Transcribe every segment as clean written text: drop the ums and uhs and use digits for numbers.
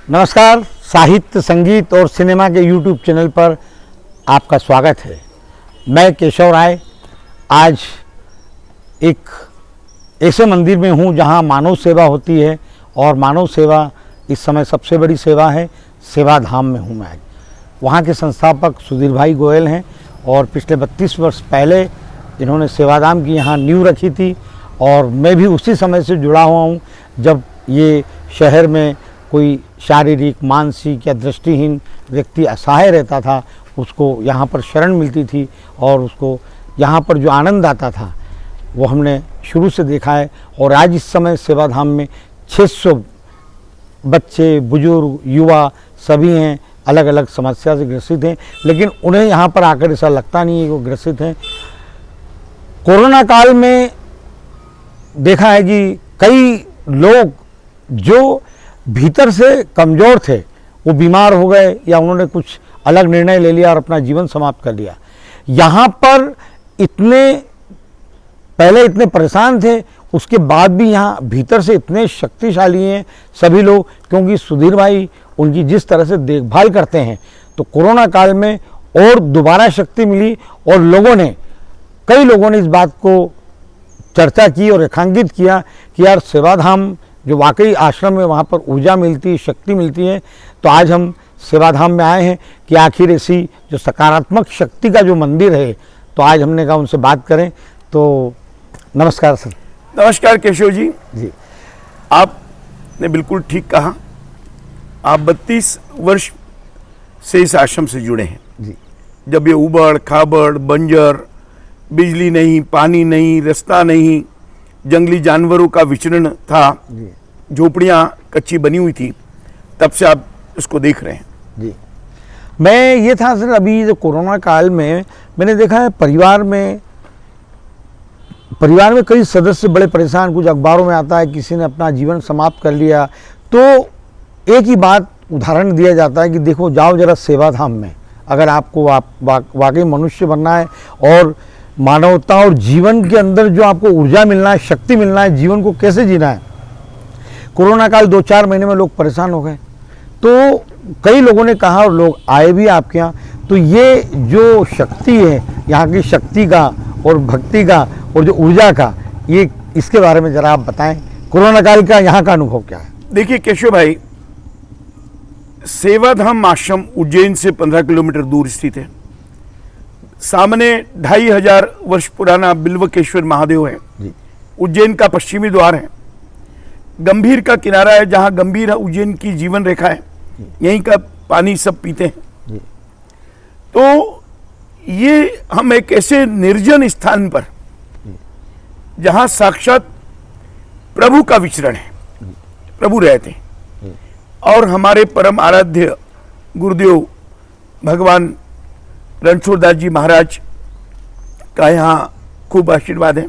नमस्कार। साहित्य, संगीत और सिनेमा के YouTube चैनल पर आपका स्वागत है। मैं केशव राय आज एक ऐसे मंदिर में हूँ जहाँ मानव सेवा होती है और मानव सेवा इस समय सबसे बड़ी सेवा है। सेवा धाम में हूँ मैं आज। वहाँ के संस्थापक सुधीर भाई गोयल हैं और पिछले 32 वर्ष पहले इन्होंने सेवाधाम की यहाँ नींव रखी थी और मैं भी उसी समय से जुड़ा हुआ हूँ जब ये शहर में कोई शारीरिक, मानसिक या दृष्टिहीन व्यक्ति असहाय रहता था, उसको यहाँ पर शरण मिलती थी और उसको यहाँ पर जो आनंद आता था वो हमने शुरू से देखा है। और आज इस समय सेवाधाम में 600 बच्चे, बुजुर्ग, युवा सभी हैं, अलग अलग समस्या से ग्रसित हैं, लेकिन उन्हें यहाँ पर आकर ऐसा लगता नहीं है कि वो ग्रसित हैं। कोरोना काल में देखा है कि कई लोग जो भीतर से कमज़ोर थे वो बीमार हो गए या उन्होंने कुछ अलग निर्णय ले लिया और अपना जीवन समाप्त कर लिया। यहाँ पर पहले इतने परेशान थे, उसके बाद भी यहाँ भीतर से इतने शक्तिशाली हैं सभी लोग, क्योंकि सुधीर भाई उनकी जिस तरह से देखभाल करते हैं तो कोरोना काल में और दोबारा शक्ति मिली और कई लोगों ने इस बात को चर्चा की और रेखांकित किया कि यार सेवाधाम जो वाकई आश्रम में वहाँ पर ऊर्जा मिलती है, शक्ति मिलती है। तो आज हम सेवाधाम में आए हैं कि आखिर ऐसी जो सकारात्मक शक्ति का जो मंदिर है, तो आज हमने कहा उनसे बात करें। तो नमस्कार सर। नमस्कार केशव जी। जी, आपने बिल्कुल ठीक कहा। आप 32 वर्ष से इस आश्रम से जुड़े हैं। जी, जब ये उबड़ खाबड़, बंजर, बिजली नहीं, पानी नहीं, रास्ता नहीं, जंगली जानवरों का विचरण था, झोपड़ियाँ कच्ची बनी हुई थी, तब से आप इसको देख रहे हैं। जी, मैं ये था सर, अभी जो कोरोना काल में मैंने देखा है परिवार में कई सदस्य बड़े परेशान। कुछ अखबारों में आता है किसी ने अपना जीवन समाप्त कर लिया, तो एक ही बात उदाहरण दिया जाता है कि देखो जाओ जरा सेवाधाम में, अगर आपको वाकई मनुष्य बनना है और मानवता और जीवन के अंदर जो आपको ऊर्जा मिलना है, शक्ति मिलना है, जीवन को कैसे जीना है। कोरोना काल 2-4 महीने में लोग परेशान हो गए, तो कई लोगों ने कहा और लोग आए भी आपके यहाँ। तो ये जो शक्ति है यहाँ की, शक्ति का और भक्ति का और जो ऊर्जा का, ये इसके बारे में ज़रा आप बताएं, कोरोना काल का यहाँ का अनुभव क्या है। देखिए केशव भाई, सेवाधाम आश्रम उज्जैन से 15 किलोमीटर दूर स्थित है। सामने 2500 वर्ष पुराना बिल्वकेश्वर महादेव है। उज्जैन का पश्चिमी द्वार है। गंभीर का किनारा है, जहां गंभीर उज्जैन की जीवन रेखा है, यहीं का पानी सब पीते हैं। तो ये हम एक ऐसे निर्जन स्थान पर, जहां साक्षात प्रभु का विचरण है, प्रभु रहते हैं, और हमारे परम आराध्य गुरुदेव भगवान रणछोड़दास जी महाराज का यहाँ खूब आशीर्वाद है।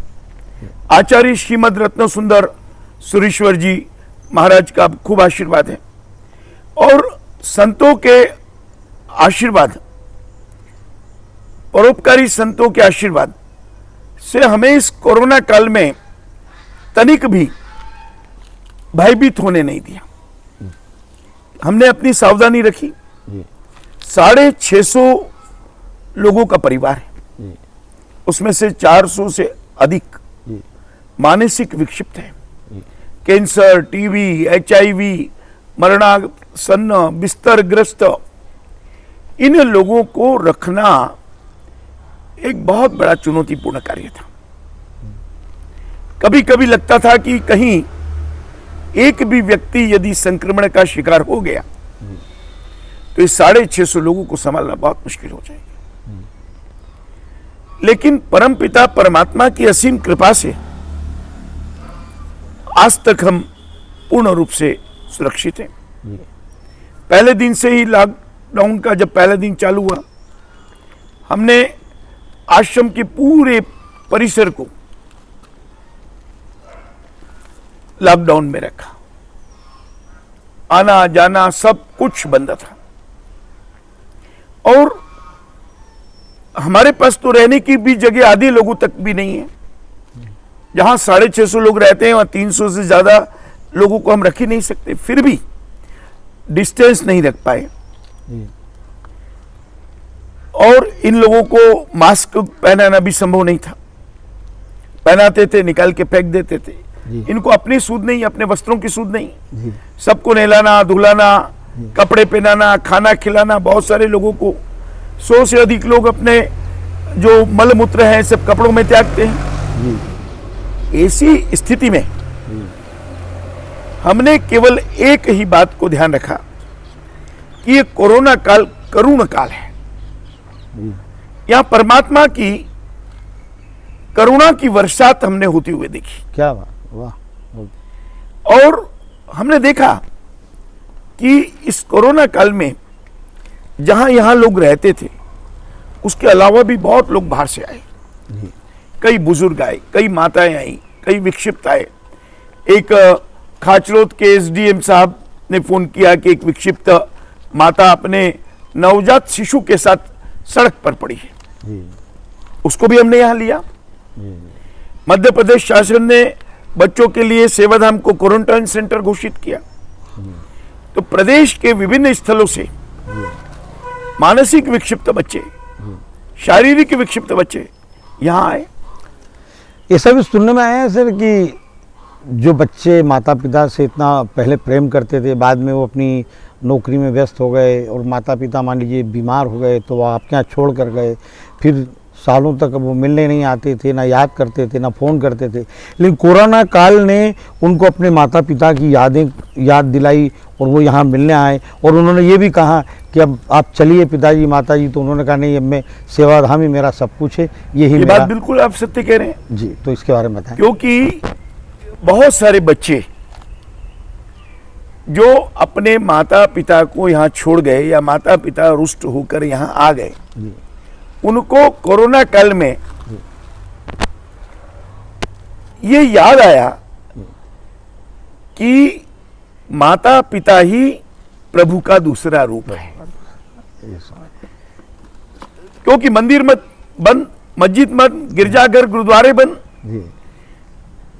आचार्य श्रीमद रत्न सुंदर सुरेश्वर जी महाराज का खूब आशीर्वाद है, और संतों के आशीर्वाद, परोपकारी संतों के आशीर्वाद से हमें इस कोरोना काल में तनिक भी भयभीत होने नहीं दिया। हमने अपनी सावधानी रखी। 650 लोगों का परिवार है, उसमें से 400 से अधिक मानसिक विक्षिप्त है। कैंसर, टीबी, HIV, मरणासन्न, बिस्तर ग्रस्त, इन लोगों को रखना एक बहुत बड़ा चुनौतीपूर्ण कार्य था। कभी कभी लगता था कि कहीं एक भी व्यक्ति यदि संक्रमण का शिकार हो गया तो इस 650 लोगों को संभालना बहुत मुश्किल हो जाएगा। लेकिन परमपिता परमात्मा की असीम कृपा से आज तक हम पूर्ण रूप से सुरक्षित हैं। पहले दिन से ही लॉकडाउन का जब पहला दिन चालू हुआ, हमने आश्रम के पूरे परिसर को लॉकडाउन में रखा। आना जाना सब कुछ बंद था, और हमारे पास तो रहने की भी जगह आधे लोगों तक भी नहीं है। जहां 650 लोग रहते हैं वहां 300 से ज्यादा लोगों को हम रख ही नहीं सकते। फिर भी डिस्टेंस नहीं रख पाए जी और इन लोगों को मास्क पहनाना भी संभव नहीं था। पहनाते थे, निकाल के फेंक देते थे। जी। इनको अपनी सूध नहीं, अपने वस्त्रों की सूध नहीं। जी सबको नहलाना, धुलाना, कपड़े पहनाना, खाना खिलाना। बहुत सारे लोगों को 100 से अधिक लोग अपने जो मल मूत्र है सब कपड़ों में त्यागते हैं। जी ऐसी स्थिति में हमने केवल एक ही बात को ध्यान रखा कि ये कोरोना काल करुण काल है। यहां परमात्मा की करुणा की वर्षात हमने होती हुए देखी क्या बात, वाह। और हमने देखा कि इस कोरोना काल में जहां यहां लोग रहते थे उसके अलावा भी बहुत लोग बाहर से आए। जी कई बुजुर्ग आए, कई माताएं आई, कई विक्षिप्त आए। एक खाचरोद के एसडीएम साहब ने फोन किया कि एक विक्षिप्त माता अपने नवजात शिशु के साथ सड़क पर पड़ी है, जी उसको भी हमने यहां लिया। मध्य प्रदेश शासन ने बच्चों के लिए सेवाधाम को क्वारंटाइन सेंटर घोषित किया। तो प्रदेश के विभिन्न स्थलों से मानसिक विक्षिप्त बच्चे, शारीरिक विक्षिप्त बच्चे यहां आए। ये सब सुनने में आया है सर कि जो बच्चे माता पिता से इतना पहले प्रेम करते थे, बाद में वो अपनी नौकरी में व्यस्त हो गए और माता पिता मान लीजिए बीमार हो गए तो वो आपके यहाँ छोड़ कर गए, फिर सालों तक वो मिलने नहीं आते थे, ना याद करते थे, ना फ़ोन करते थे। लेकिन कोरोना काल ने उनको अपने माता पिता की याद दिलाई और वो यहाँ मिलने आए। और उन्होंने ये भी कहा कि अब आप चलिए पिताजी माताजी, तो उन्होंने कहा नहीं, अब मैं सेवाधाम ही मेरा सब कुछ है, यही ये मेरा। बात बिल्कुल आप सत्य कह रहे हैं जी, तो इसके बारे में बताएं। क्योंकि बहुत सारे बच्चे जो अपने माता पिता को यहाँ छोड़ गए या माता पिता रुष्ट होकर यहाँ आ गए, उनको कोरोना काल में ये याद आया कि माता पिता ही प्रभु का दूसरा रूप है। क्योंकि मंदिर मत बंद, मस्जिद बंद, गिरजाघर गुरुद्वारे बंद, जी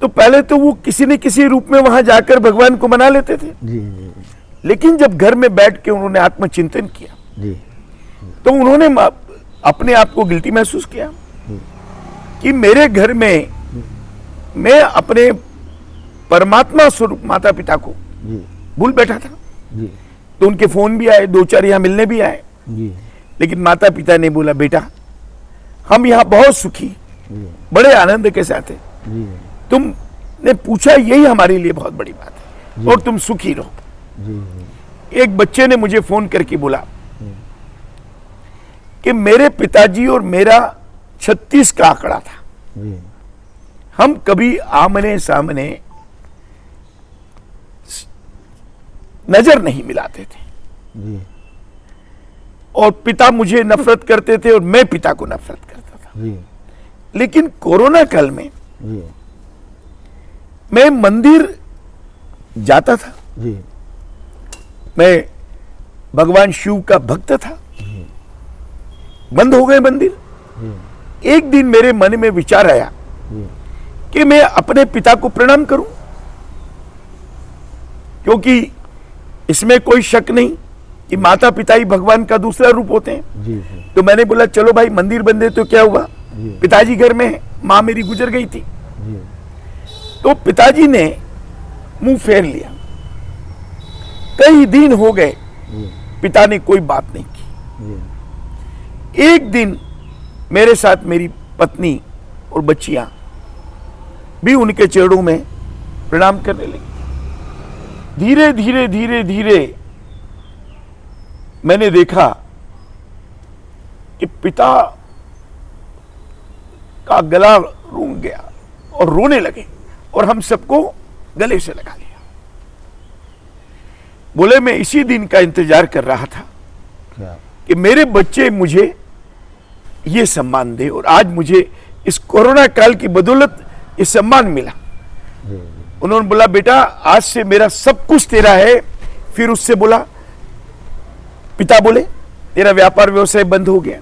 तो पहले तो वो किसी न किसी रूप में वहां जाकर भगवान को मना लेते थे। जी जी लेकिन जब घर में बैठ के उन्होंने आत्मचिंतन किया जी तो उन्होंने अपने आप को गिल्टी महसूस किया कि मेरे घर में मैं अपने परमात्मा स्वरूप माता पिता को जी भूल बैठा था। जी तो उनके फोन भी आए, 2-4 यहाँ मिलने भी आए, जी लेकिन माता पिता ने बोला बेटा हम यहाँ बहुत सुखी, जी बड़े आनंद के साथ है, जी तुमने पूछा यही हमारे लिए बहुत बड़ी बात है और तुम सुखी रहो। जी एक बच्चे ने मुझे फोन करके बोला कि मेरे पिताजी और मेरा 36 का आंकड़ा था, जी हम कभी आमने सामने नजर नहीं मिलाते थे जी और पिता मुझे नफरत करते थे और मैं पिता को नफरत करता था। जी लेकिन कोरोना काल में जी मैं मंदिर जाता था, जी मैं भगवान शिव का भक्त था, बंद हो गए मंदिर। एक दिन मेरे मन में विचार आया कि मैं अपने पिता को प्रणाम करूं, क्योंकि इसमें कोई शक नहीं कि माता पिता ही भगवान का दूसरा रूप होते हैं। जी तो मैंने बोला चलो भाई मंदिर बंद है तो क्या हुआ, जी पिताजी घर में है, माँ मेरी गुजर गई थी। जी तो पिताजी ने मुंह फेर लिया। कई दिन हो गए पिता ने कोई बात नहीं की। जी एक दिन मेरे साथ मेरी पत्नी और बच्चियां भी उनके चरणों में प्रणाम करने लगी। धीरे धीरे धीरे धीरे मैंने देखा कि पिता का गला रूंग गया और रोने लगे और हम सबको गले से लगा लिया। बोले मैं इसी दिन का इंतजार कर रहा था क्या कि मेरे बच्चे मुझे ये सम्मान दे और आज मुझे इस कोरोना काल की बदौलत ये सम्मान मिला। जी उन्होंने बोला बेटा आज से मेरा सब कुछ तेरा है। फिर उससे बोला, पिता बोले तेरा व्यापार व्यवसाय बंद हो गया,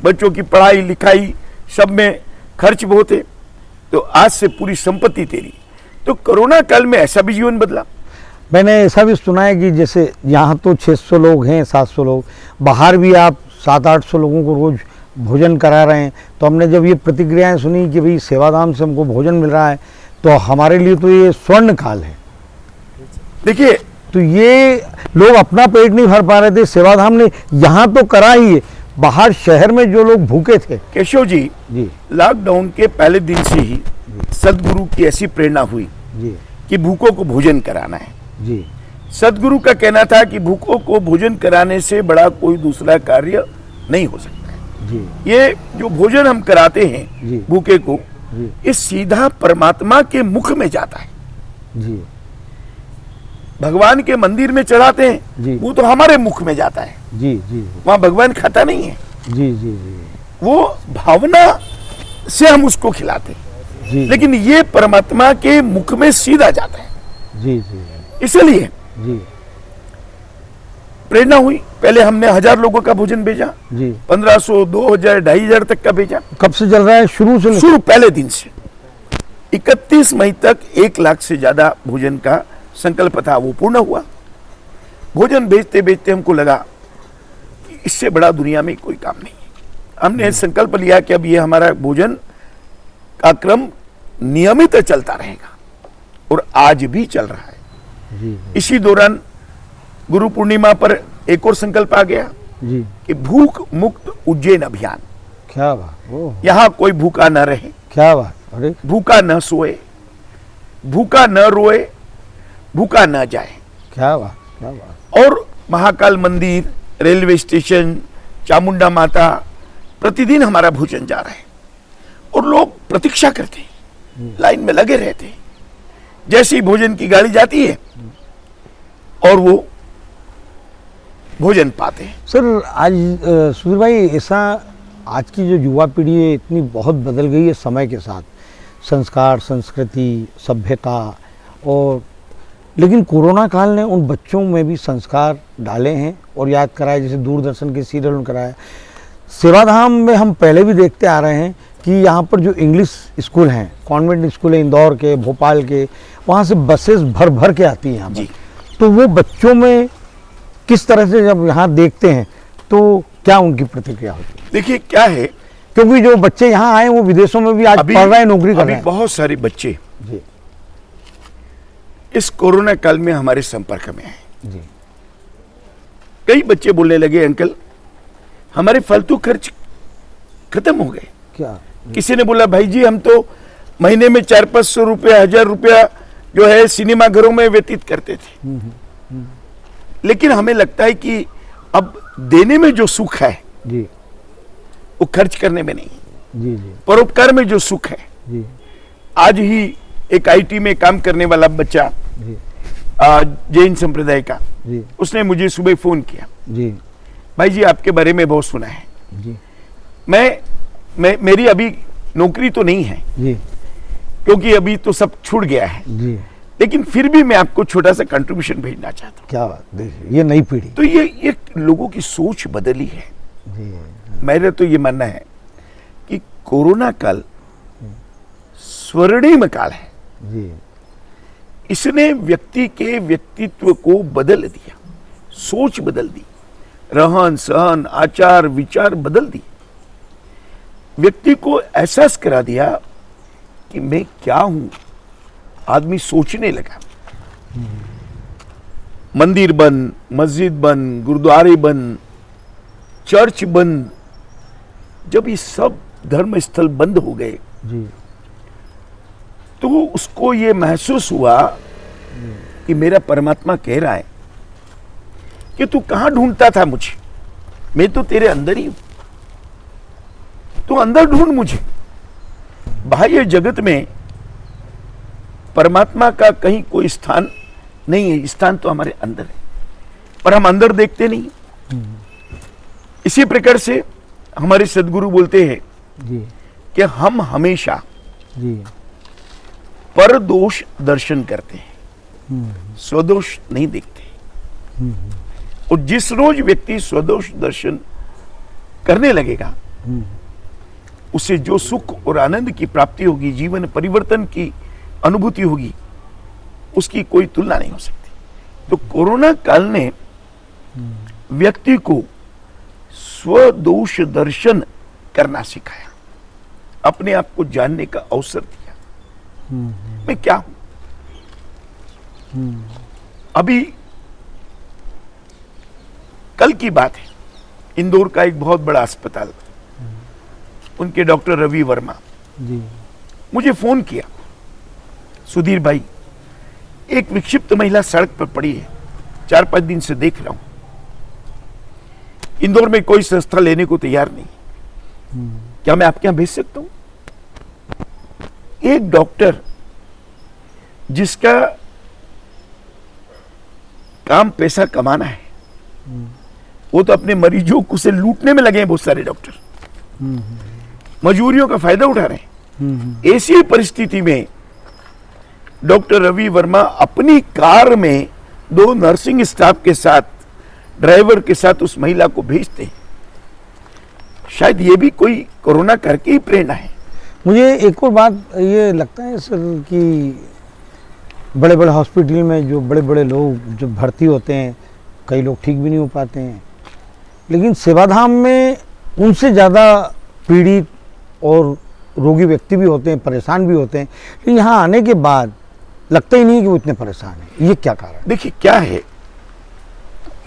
बच्चों की पढ़ाई लिखाई सब में खर्च बहुत है, तो आज से पूरी संपत्ति तेरी। तो कोरोना काल में ऐसा भी जीवन बदला। मैंने ऐसा भी सुना है कि जैसे यहाँ तो 600 लोग हैं, 700 लोग, बाहर भी आप 700-800 लोगों को रोज भोजन करा रहे हैं। तो हमने जब ये प्रतिक्रियाएं सुनी कि भाई सेवाधाम से हमको भोजन मिल रहा है, तो हमारे लिए तो ये स्वर्ण काल है। देखिए, तो ये लोग अपना पेट नहीं भर पा रहे थे, सेवाधाम ने यहाँ तो करा ही है, बाहर शहर में जो लोग भूखे थे। केशव जी, जी लॉकडाउन के पहले दिन से ही सदगुरु की ऐसी प्रेरणा हुई जी कि भूखों को भोजन कराना है। जी सदगुरु का कहना था कि भूखों को भोजन कराने से बड़ा कोई दूसरा कार्य नहीं हो सकता है। जी ये जो भोजन हम कराते हैं जी भूखे को, जी ये सीधा परमात्मा के मुख में जाता है। जी भगवान के मंदिर में चढ़ाते जी। हैं, वो तो हमारे मुख में जाता है, जी जी वहां भगवान खाता नहीं है। जी जी जी वो भावना से हम उसको खिलाते हैं, जी लेकिन ये परमात्मा के मुख में सीधा जाता है। जी जी इसलिए जी प्रेरणा हुई। पहले हमने 1000 लोगों का भोजन भेजा, जी 1500, 2000, 2500 तक का भेजा। कब से चल रहा है? शुरू से शुरू पहले दिन से 31 मई तक 1 लाख से ज्यादा भोजन का संकल्प था, वो पूर्ण हुआ। भोजन बेचते बेचते हमको लगा कि इससे बड़ा दुनिया में कोई काम नहीं है। हमने संकल्प लिया कि अब ये हमारा भोजन का क्रम नियमित चलता रहेगा, और आज भी चल रहा है। जी इसी दौरान गुरु पूर्णिमा पर एक और संकल्प आ गया जी कि भूख मुक्त उज्जैन अभियान। क्या बात, ओह यहां कोई भूखा न रहे, क्या बात, अरे भूखा न सोए, भूखा न रोए, भूखा न जाए। क्या बात, क्या बात। और महाकाल मंदिर, रेलवे स्टेशन, चामुंडा माता, प्रतिदिन हमारा भोजन जा रहा है, और लोग प्रतीक्षा करते हैं, लाइन में लगे रहते हैं। जैसे ही भोजन की गाड़ी जाती है और वो भोजन पाते हैं। सर आज सुधीर भाई, ऐसा आज की जो युवा पीढ़ी है इतनी बहुत बदल गई है समय के साथ, संस्कार, संस्कृति, सभ्यता, और लेकिन कोरोना काल ने उन बच्चों में भी संस्कार डाले हैं और याद कराए, जैसे दूरदर्शन के सीरियल में कराया। सेवाधाम में हम पहले भी देखते आ रहे हैं कि यहाँ पर जो इंग्लिश स्कूल हैं, कॉन्वेंट स्कूल है इंदौर के, भोपाल के, वहाँ से बसेस भर भर के आती हैं यहाँ पर। तो वो बच्चों में किस तरह से जब यहाँ देखते हैं तो क्या उनकी प्रतिक्रिया होती है? देखिए क्या है, क्योंकि जो बच्चे यहाँ आए वो विदेशों में भी आज पढ़ रहे हैं, नौकरी कर रहे हैं। बहुत सारे बच्चे जी इस कोरोना काल में हमारे संपर्क में हैं। जी कई बच्चे बोलने लगे, अंकल हमारे फालतू खर्च खत्म हो गए। क्या? किसी ने बोला, भाई जी हम तो महीने में 400-500 रुपया, 1000 रुपया जो है सिनेमा घरों में व्यतीत करते थे, लेकिन हमें लगता है कि अब देने में जो सुख है जी वो खर्च करने में नहीं, जी जी परोपकार में जो सुख है। जी आज ही एक आईटी में काम करने वाला बच्चा, जी जैन संप्रदाय का, जी उसने मुझे सुबह फोन किया, जी भाई जी आपके बारे में बहुत सुना है, जी मेरी अभी नौकरी तो नहीं है जी क्योंकि अभी तो सब छूट गया है, जी, लेकिन फिर भी मैं आपको छोटा सा कंट्रीब्यूशन भेजना चाहता हूँ। क्या बात, देखिए ये नई पीढ़ी। तो ये लोगों की सोच बदली है। जी मेरा तो ये मानना है कि कोरोना काल स्वर्णिम काल है। जी इसने व्यक्ति के व्यक्तित्व को बदल दिया, सोच बदल दी, रहन सहन, आचार विचार बदल दी। व्यक्ति को एहसास करा दिया कि मैं क्या हूं। आदमी सोचने लगा। मंदिर बंद, मस्जिद बंद, गुरुद्वारे बंद, चर्च बंद। जब ये सब धर्म स्थल बंद हो गए जी तो उसको ये महसूस हुआ कि मेरा परमात्मा कह रहा है कि तू कहां ढूंढता था मुझे, मैं तो तेरे अंदर ही हूं, तू अंदर ढूंढ मुझे। बाह्य जगत में परमात्मा का कहीं कोई स्थान नहीं है, स्थान तो हमारे अंदर है, पर हम अंदर देखते नहीं। इसी प्रकार से हमारे सदगुरु बोलते हैं जी कि हम हमेशा जी पर दोष दर्शन करते हैं, स्वदोष नहीं देखते। और जिस रोज व्यक्ति स्वदोष दर्शन करने लगेगा उसे जो सुख और आनंद की प्राप्ति होगी, जीवन परिवर्तन की अनुभूति होगी, उसकी कोई तुलना नहीं हो सकती। तो कोरोना काल ने व्यक्ति को स्वदोष दर्शन करना सिखाया, अपने आप को जानने का अवसर दिया। मैं क्या हूं? अभी कल की बात है, इंदौर का एक बहुत बड़ा अस्पताल, उनके डॉक्टर रवि वर्मा जी मुझे फोन किया, सुधीर भाई एक विक्षिप्त महिला सड़क पर पड़ी है, 4-5 दिन से देख रहा हूं, इंदौर में कोई संस्था लेने को तैयार नहीं, क्या मैं आपके यहां भेज सकता हूं? एक डॉक्टर जिसका काम पैसा कमाना है, वो तो अपने मरीजों को से लूटने में लगे हैं। बहुत सारे डॉक्टर मजबूरियों का फायदा उठा रहे हैं। ऐसी परिस्थिति में डॉक्टर रवि वर्मा अपनी कार में 2 नर्सिंग स्टाफ के साथ, ड्राइवर के साथ उस महिला को भेजते हैं। शायद ये भी कोई कोरोना करके ही प्रेरणा है। मुझे एक और बात ये लगता है सर कि बड़े बड़े हॉस्पिटल में जो बड़े बड़े लोग जो भर्ती होते हैं, कई लोग ठीक भी नहीं हो पाते हैं, लेकिन सेवाधाम में उनसे ज़्यादा पीड़ित और रोगी व्यक्ति भी होते हैं, परेशान भी होते हैं, लेकिन यहाँ आने के बाद लगता ही नहीं कि वो इतने परेशान हैं। ये क्या कारण? देखिए क्या है,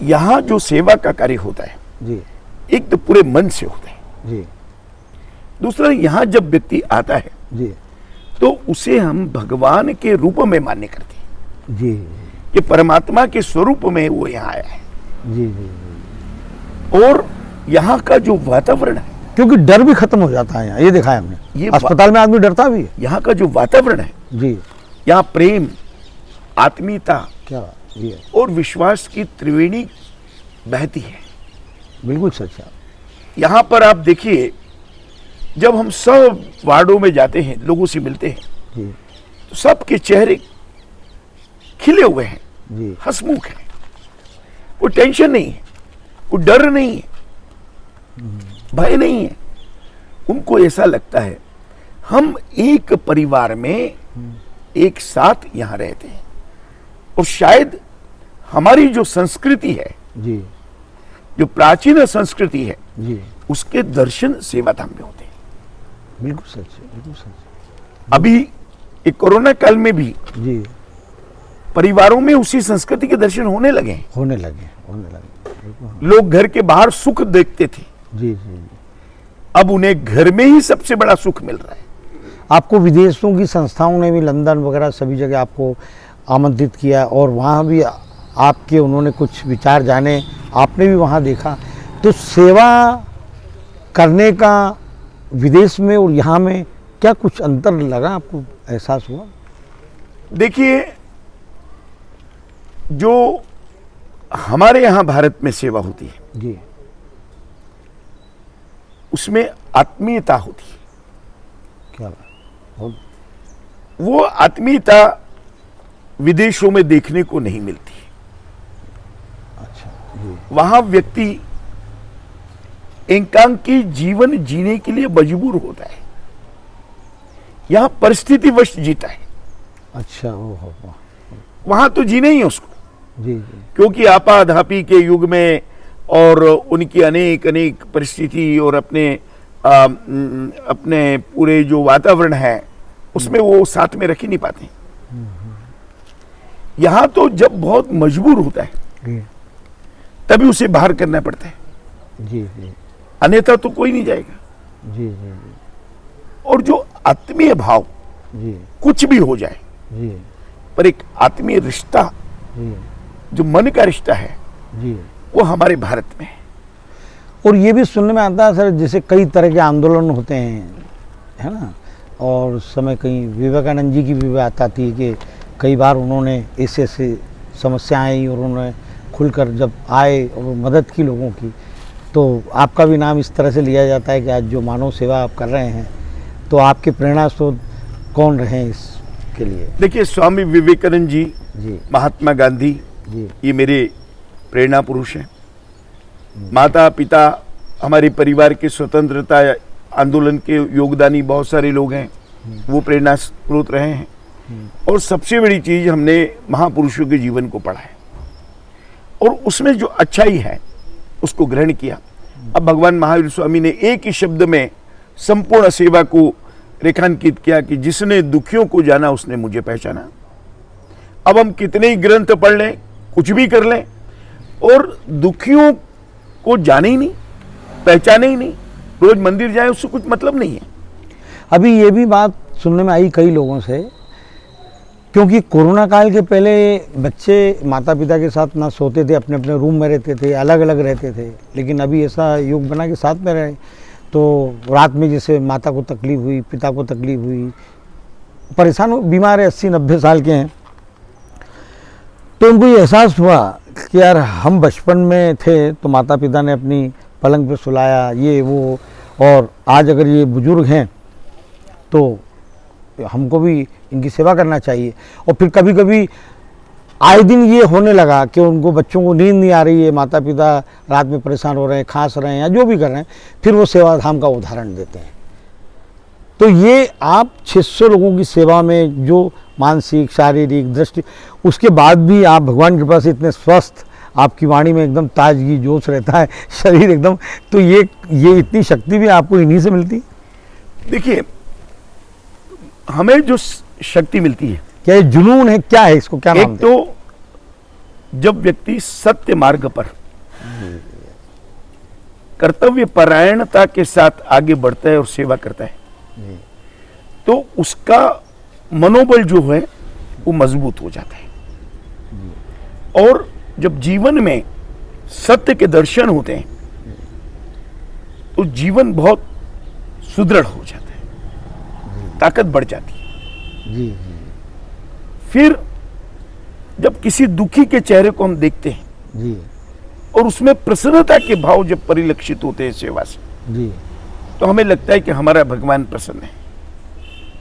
यहाँ जो सेवा का कार्य होता है जी एक तो पूरे मन से होता है, जी दूसरा यहाँ जब व्यक्ति आता है जी तो उसे हम भगवान के रूप में मान्य करते हैं जी कि परमात्मा के स्वरूप में वो यहाँ आया है। जी जी और यहाँ का जो वातावरण है, क्योंकि डर भी खत्म हो जाता है यहाँ, ये देखा है हमने। ये अस्पताल में आदमी डरता भी है। यहाँ का जो वातावरण है, जी यहाँ प्रेम, आत्मीयता क्या जी और विश्वास की त्रिवेणी बहती है। बिल्कुल सच है। यहाँ पर आप देखिए, जब हम सब वार्डों में जाते हैं, लोगों से मिलते हैं, जी तो सबके चेहरे खिले हुए हैं, जी हंसमुख हैं, कोई टेंशन नहीं है, कोई डर नहीं है, भय नहीं है। उनको ऐसा लगता है हम एक परिवार में एक साथ यहाँ रहते हैं। और शायद हमारी जो संस्कृति है, जी जो प्राचीन संस्कृति है, जी उसके दर्शन सेवाधाम में होते हैं। बिल्कुल सच है, बिल्कुल सच है। अभी एक कोरोना काल में भी जी परिवारों में उसी संस्कृति के दर्शन होने लगे हैं। होने लगे बिल्कुल। लोग घर के बाहर सुख देखते थे, जी जी जी। अब उन्हें घर में ही सबसे बड़ा सुख मिल रहा है। आपको विदेशों की संस्थाओं ने भी, लंदन वगैरह सभी जगह आपको आमंत्रित किया और वहाँ भी आपके उन्होंने कुछ विचार जाने, आपने भी वहाँ देखा। तो सेवा करने का विदेश में और यहाँ में क्या कुछ अंतर लगा, आपको एहसास हुआ? देखिए, जो हमारे यहाँ भारत में सेवा होती है जी, उसमें आत्मीयता होती है। क्या बहुत वो आत्मीयता विदेशों में देखने को नहीं मिलती है। अच्छा जी वहां व्यक्ति एकांकी जीवन जीने के लिए मजबूर होता है, यहां परिस्थितिवश जीता है। अच्छा ओहो वहां तो जीना ही है उसको, जी जी क्योंकि आपाधापी के युग में और उनकी अनेक अनेक परिस्थिति और अपने पूरे जो वातावरण है उसमें वो साथ में रख ही नहीं पाते। यहां तो जब बहुत मजबूर होता है जी तभी उसे बाहर करना पड़ता है, जी जी अन्यथा तो कोई नहीं जाएगा। जी जी और जो आत्मीय भाव, जी कुछ भी हो जाए, जी पर एक आत्मीय रिश्ता, जी जो मन का रिश्ता है, जी। वो हमारे भारत में है। और ये भी सुनने में आता है सर, जैसे कई तरह के आंदोलन होते हैं, है ना, और उस समय कहीं विवेकानंद जी की भी बात आती है कि कई बार उन्होंने ऐसे ऐसे समस्याएं आई और उन्होंने खुलकर जब आए और मदद की लोगों की, तो आपका भी नाम इस तरह से लिया जाता है कि आज जो मानव सेवा आप कर रहे हैं, तो आपके प्रेरणा स्रोत कौन रहे हैं इसके लिए? देखिए, स्वामी विवेकानंद जी, जी महात्मा गांधी, जी ये मेरे प्रेरणा पुरुष हैं। माता पिता, हमारे परिवार के स्वतंत्रता आंदोलन के योगदानी बहुत सारे लोग हैं, वो प्रेरणा स्रोत रहे हैं। और सबसे बड़ी चीज, हमने महापुरुषों के जीवन को पढ़ा है। और उसमें जो अच्छाई है उसको ग्रहण किया। अब भगवान महावीर स्वामी ने एक ही शब्द में संपूर्ण सेवा को रेखांकित किया कि जिसने दुखियों को जाना उसने मुझे पहचाना। अब हम कितने ही ग्रंथ पढ़ लें, कुछ भी कर लें, और दुखियों को जाने ही नहीं, पहचाने ही नहीं, रोज मंदिर जाए उससे कुछ मतलब नहीं है। अभी ये भी बात सुनने में आई कई लोगों से, क्योंकि कोरोना काल के पहले बच्चे माता पिता के साथ ना सोते थे, अपने अपने रूम में रहते थे, अलग अलग रहते थे, लेकिन अभी ऐसा युग बना कि साथ में रहे, तो रात में जैसे माता को तकलीफ हुई, पिता को तकलीफ हुई, परेशान हो, बीमार है, 80-90 साल के हैं, तो उनको ये एहसास हुआ कि यार हम बचपन में थे तो माता पिता ने अपनी पलंग पे सुलाया, ये वो, और आज अगर ये बुजुर्ग हैं तो हमको भी इनकी सेवा करना चाहिए। और फिर कभी कभी आए दिन ये होने लगा कि उनको बच्चों को नींद नहीं आ रही है, माता पिता रात में परेशान हो रहे हैं, खांस रहे हैं या जो भी कर रहे हैं, फिर वो सेवाधाम का उदाहरण देते हैं। तो ये आप 600 लोगों की सेवा में जो मानसिक शारीरिक दृष्टि, उसके बाद भी आप भगवान की कृपा से इतने स्वस्थ, आपकी वाणी में एकदम ताजगी जोश रहता है, शरीर एकदम, तो ये इतनी शक्ति भी आपको इन्हीं से मिलती। देखिए, हमें जो शक्ति मिलती है, क्या ये जुनून है, क्या है, इसको क्या नाम एक तो जब व्यक्ति सत्य मार्ग पर कर्तव्य परायणता के साथ आगे बढ़ता है और सेवा करता है, तो उसका मनोबल जो है वो मजबूत हो जाता है। और जब जीवन में सत्य के दर्शन होते हैं तो जीवन बहुत सुदृढ़ हो जाता है, ताकत बढ़ जाती है। जी। फिर जब किसी दुखी के चेहरे को हम देखते हैं जी और उसमें प्रसन्नता के भाव जब परिलक्षित होते हैं सेवा से, जी तो हमें लगता है कि हमारा भगवान प्रसन्न है।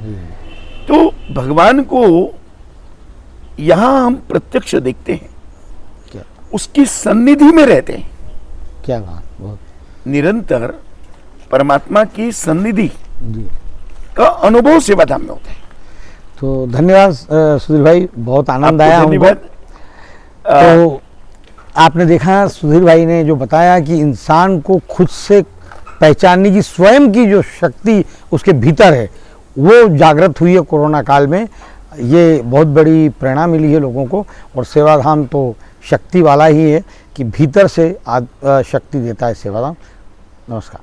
जी। तो भगवान को यहां हम प्रत्यक्ष देखते हैं, क्या उसकी सन्निधि में रहते हैं, क्या बात, बहुत निरंतर परमात्मा की सन्निधि जी। का अनुभव सेवाधाम में होता है। तो धन्यवाद सुधीर भाई, बहुत आनंद आपको आया हमको। धन्यवाद। तो आपने देखा सुधीर भाई ने जो बताया कि इंसान को खुद से पहचानने की, स्वयं की जो शक्ति उसके भीतर है वो जागृत हुई है कोरोना काल में। ये बहुत बड़ी प्रेरणा मिली है लोगों को, और सेवाधाम तो शक्ति वाला ही है कि भीतर से शक्ति देता है सेवाधाम। नमस्कार।